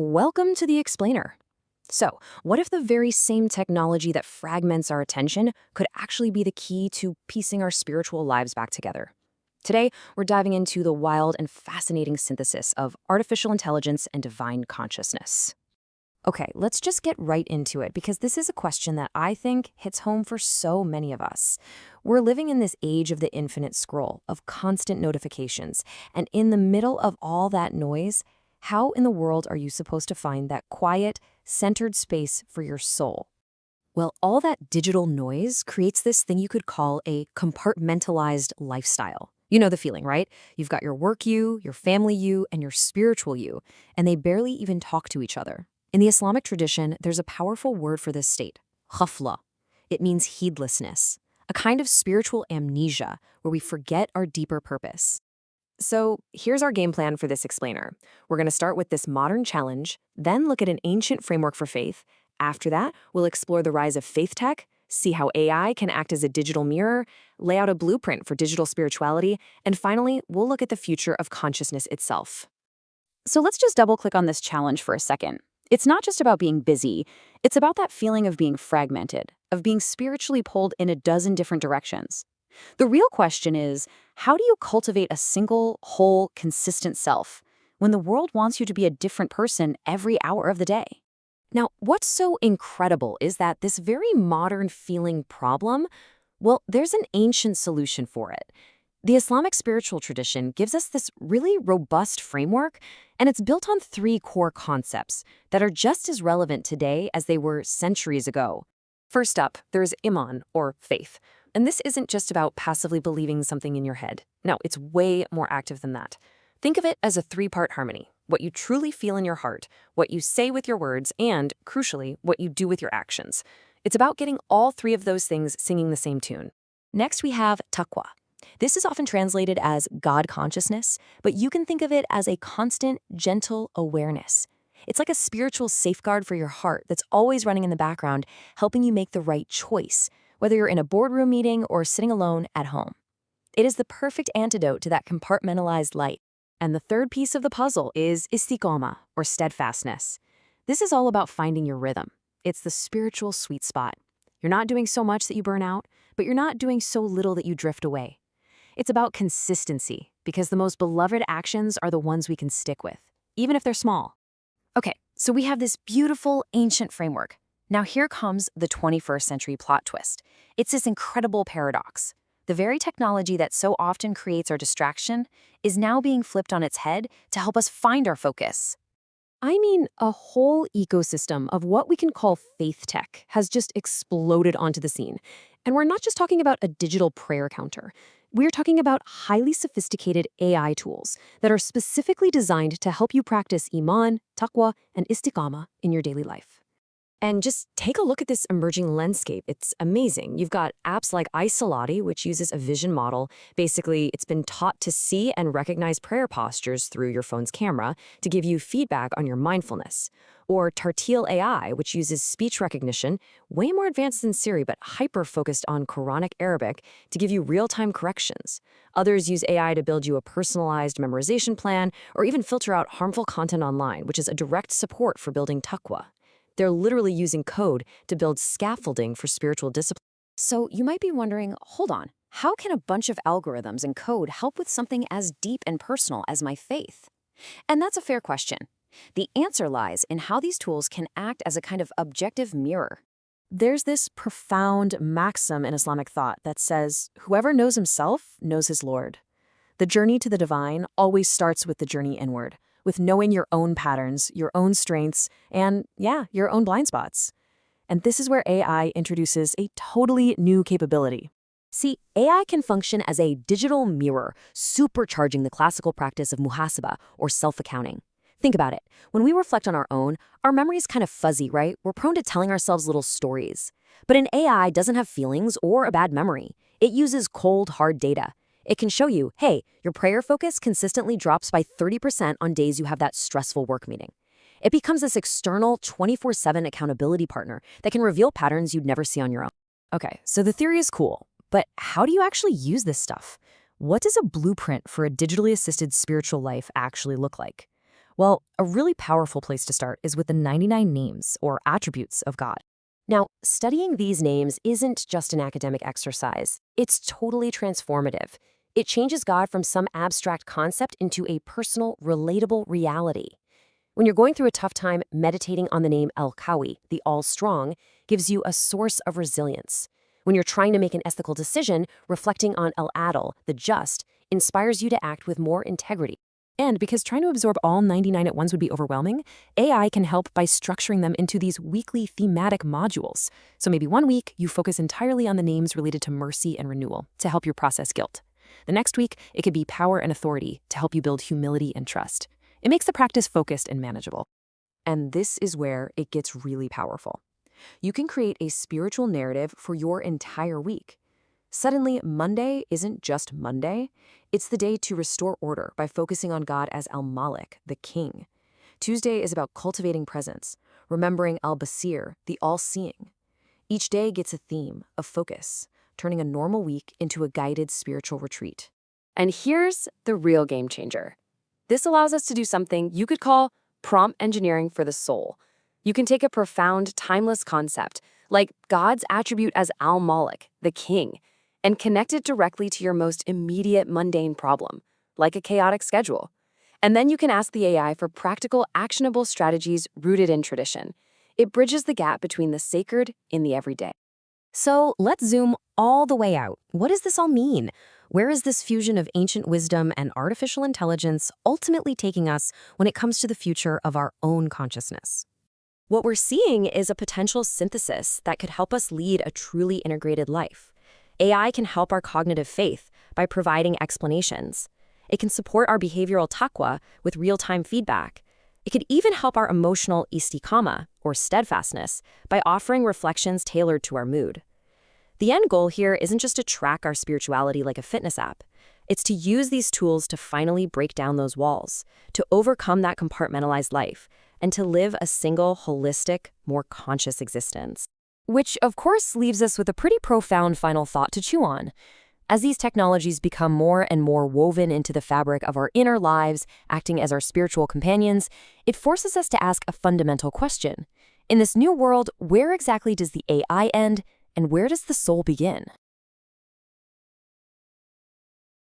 Welcome to the Explainer. So, what if the very same technology that fragments our attention could actually be the key to piecing our spiritual lives back together? Today, we're diving into the wild and fascinating synthesis of artificial intelligence and divine consciousness. Okay, let's just get right into it because this is a question that I think hits home for so many of us. We're living in this age of the infinite scroll, of constant notifications, and in the middle of all that noise, how in the world are you supposed to find that quiet, centered space for your soul? Well, all that digital noise creates this thing you could call a compartmentalized lifestyle. You know the feeling, right? You've got your work you, your family you, and your spiritual you, and they barely even talk to each other. In the Islamic tradition, there's a powerful word for this state, Ghaflah. It means heedlessness, a kind of spiritual amnesia where we forget our deeper purpose. So here's our game plan for this explainer. We're going to start with this modern challenge, then look at an ancient framework for faith. After that, we'll explore the rise of faith tech, see how AI can act as a digital mirror, lay out a blueprint for digital spirituality, and finally, we'll look at the future of consciousness itself. So let's just double-click on this challenge for a second. It's not just about being busy. It's about that feeling of being fragmented, of being spiritually pulled in a dozen different directions. The real question is, how do you cultivate a single, whole, consistent self when the world wants you to be a different person every hour of the day? Now, what's so incredible is that this very modern feeling problem, well, there's an ancient solution for it. The Islamic spiritual tradition gives us this really robust framework, and it's built on three core concepts that are just as relevant today as they were centuries ago. First up, there's Imaan, or faith. And this isn't just about passively believing something in your head. No, it's way more active than that. Think of it as a three-part harmony: what you truly feel in your heart, what you say with your words, and, crucially, what you do with your actions. It's about getting all three of those things singing the same tune. Next, we have Taqwa. This is often translated as God consciousness, but you can think of it as a constant, gentle awareness. It's like a spiritual safeguard for your heart that's always running in the background, helping you make the right choice, whether you're in a boardroom meeting or sitting alone at home. It is the perfect antidote to that compartmentalized light. And the third piece of the puzzle is Istiqamah, or steadfastness. This is all about finding your rhythm. It's the spiritual sweet spot. You're not doing so much that you burn out, but you're not doing so little that you drift away. It's about consistency, because the most beloved actions are the ones we can stick with, even if they're small. Okay, so we have this beautiful ancient framework. Now here comes the 21st century plot twist. It's this incredible paradox. The very technology that so often creates our distraction is now being flipped on its head to help us find our focus. I mean, a whole ecosystem of what we can call faith tech has just exploded onto the scene. And we're not just talking about a digital prayer counter. We're talking about highly sophisticated AI tools that are specifically designed to help you practice Imaan, Taqwa, and Istiqamah in your daily life. And just take a look at this emerging landscape. It's amazing. You've got apps like iSalati, which uses a vision model. Basically, it's been taught to see and recognize prayer postures through your phone's camera to give you feedback on your mindfulness. Or Tartil AI, which uses speech recognition, way more advanced than Siri, but hyper-focused on Quranic Arabic to give you real-time corrections. Others use AI to build you a personalized memorization plan or even filter out harmful content online, which is a direct support for building taqwa. They're literally using code to build scaffolding for spiritual discipline. So you might be wondering, hold on, how can a bunch of algorithms and code help with something as deep and personal as my faith? And that's a fair question. The answer lies in how these tools can act as a kind of objective mirror. There's this profound maxim in Islamic thought that says, whoever knows himself knows his Lord. The journey to the divine always starts with the journey inward, with knowing your own patterns, your own strengths, and, your own blind spots. And this is where AI introduces a totally new capability. See, AI can function as a digital mirror, supercharging the classical practice of muhasaba, or self-accounting. Think about it. When we reflect on our memory is kind of fuzzy, right? We're prone to telling ourselves little stories. But an AI doesn't have feelings or a bad memory. It uses cold, hard data. It can show you, hey, your prayer focus consistently drops by 30% on days you have that stressful work meeting. It becomes this external 24/7 accountability partner that can reveal patterns you'd never see on your own. Okay, so the theory is cool, but how do you actually use this stuff? What does a blueprint for a digitally assisted spiritual life actually look like? Well, a really powerful place to start is with the 99 names or attributes of God. Now, studying these names isn't just an academic exercise. It's totally transformative. It changes God from some abstract concept into a personal, relatable reality. When you're going through a tough time, meditating on the name El-Qawi, the All-Strong, gives you a source of resilience. When you're trying to make an ethical decision, reflecting on El-Adil, the Just, inspires you to act with more integrity. And because trying to absorb all 99 at once would be overwhelming, AI can help by structuring them into these weekly thematic modules. So maybe one week, you focus entirely on the names related to mercy and renewal to help you process guilt. The next week, it could be power and authority to help you build humility and trust. It makes the practice focused and manageable. And this is where it gets really powerful. You can create a spiritual narrative for your entire week. Suddenly, Monday isn't just Monday. It's the day to restore order by focusing on God as Al-Malik, the King. Tuesday is about cultivating presence, remembering Al-Basir, the All-Seeing. Each day gets a theme, a focus, turning a normal week into a guided spiritual retreat. And here's the real game changer. This allows us to do something you could call prompt engineering for the soul. You can take a profound, timeless concept, like God's attribute as Al-Malik, the King, and connect it directly to your most immediate mundane problem, like a chaotic schedule. And then you can ask the AI for practical, actionable strategies rooted in tradition. It bridges the gap between the sacred and the everyday. So let's zoom all the way out. What does this all mean? Where is this fusion of ancient wisdom and artificial intelligence ultimately taking us when it comes to the future of our own consciousness? What we're seeing is a potential synthesis that could help us lead a truly integrated life. AI can help our cognitive faith by providing explanations. It can support our behavioral taqwa with real-time feedback. It could even help our emotional Istiqamah, or steadfastness, by offering reflections tailored to our mood. The end goal here isn't just to track our spirituality like a fitness app. It's to use these tools to finally break down those walls, to overcome that compartmentalized life, and to live a single, holistic, more conscious existence. Which, of course, leaves us with a pretty profound final thought to chew on. As these technologies become more and more woven into the fabric of our inner lives, acting as our spiritual companions, it forces us to ask a fundamental question. In this new world, where exactly does the AI end, and where does the soul begin?